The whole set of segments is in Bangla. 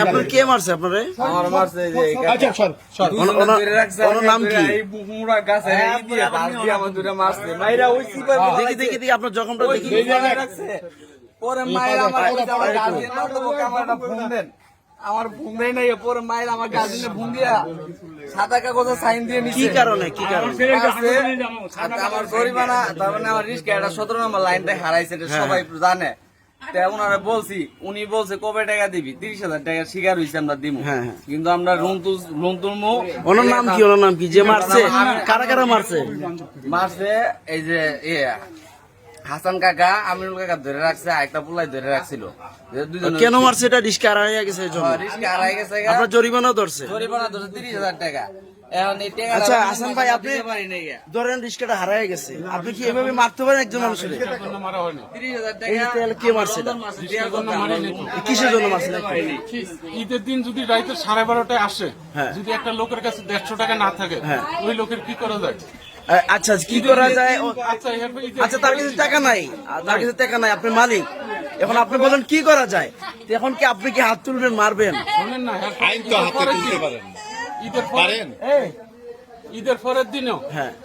আপনার কে মারছে আপনারে? আমার মারছে যে ওনার নাম কি? দেখি দেখি দেখি আপনার জখমটা দেখি। পরে মায়ের আমার ফোন দেয় নাই, পরে মায়ের আমার গার্জেনে ফোন দিয়া সাদা কাগজে সাইন দিয়ে নিচ্ছে। কি কারণে কি কারণে? আমার জরিমানা, তার মানে আমার রিস্ক এটা 17 নম্বর লাইনটা হারাইছে, এটা সবাই জানে। ওনারা বলছি, উনি বলছে কবে টাকা দিবি, 30,000 টাকা শিকার হয়েছে আমরা দিব, কিন্তু আমরা লোন তুলমু। ওনার নাম কি? ওনার নাম কি যে মারছে? কারা কারা মারছে? মারছে এই যে হাসান কাকা, আমিনুল কাকা ধরে রাখছে, একটা পোলাই ধরে রাখছিল। কেন মারছে? এটা রিস্কা হারাই গেছে, রিস্ক হারাই গেছে, আপনার জরিমানাও ধরছে? জরিমানা ধরছে 30,000 টাকা। আচ্ছা হাসান ভাই, আপনি ধরেন রিস্কাটা হারাই গেছে, আপনি কি এভাবে মারতে পারেন একজন মানুষের? 30,000 এই টাকা যে কে মারছে? কিসের জন্য মারছে? ঈদের দিন যদি রাইতে 12:30টায় আসে, যদি একটা লোকের কাছে 150 টাকা না থাকে, ওই লোকের কি করা যায়? আচ্ছা কি করা যায়? আচ্ছা তার কাছে টাকা নাই, আপনি মালিক, এখন আপনি বলেন কি করা যায়? এখন কি আপনি কি হাত তুলবেন, মারবেন? শোনেন না, আইন তো হাতে তুলতে পারেন। ঈদের পরের দিনেও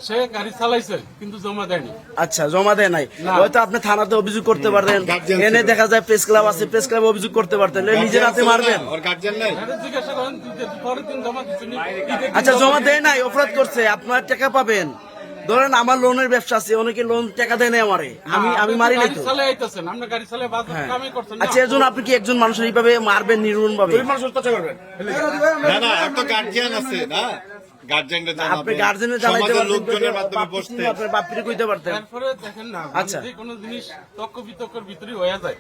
সে গাড়ি চালাইছে কিন্তু জমা দেয়নি। আচ্ছা জমা দেয় নাই, হয়তো আপনি থানাতে অভিযোগ করতে পারতেন, এনে দেখা যায় প্রেস ক্লাব আছে, প্রেস ক্লাবে অভিযোগ করতে পারতেন, নিজের হাতে মারবেন? জিজ্ঞাসা করেন ঈদের পরের দিন জমা দিচ্ছেন। আচ্ছা জমা দেয় নাই, অপরাধ করছে, আপনার টাকা পাবেন। ধরেন আমার লোনের ব্যবসা আছে, অনেকে লোন টাকা দেয় নাই আমারে, আমি মারি নাই তো। আচ্ছা এর জন্য আপনি কি একজন মানুষের এইভাবে মারবেন নির্মূল ভাবে? আপনি গার্জেনে জানাইতে পারতেন, আপনার বাপ্পিরে কইতে পারতেন। আচ্ছা কোনো জিনিস তর্ক বিতর্কের ভিতরে হয়ে যায়।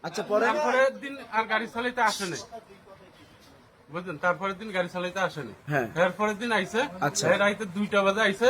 আচ্ছা পরের দিন আর গাড়ি চালাইতে আসে নাই, বুঝলেন? তারপরের দিন গাড়ি চালাইতে আসেনি, এরপরের দিন আইসে, রাইতে 2টা বাজে আইসে।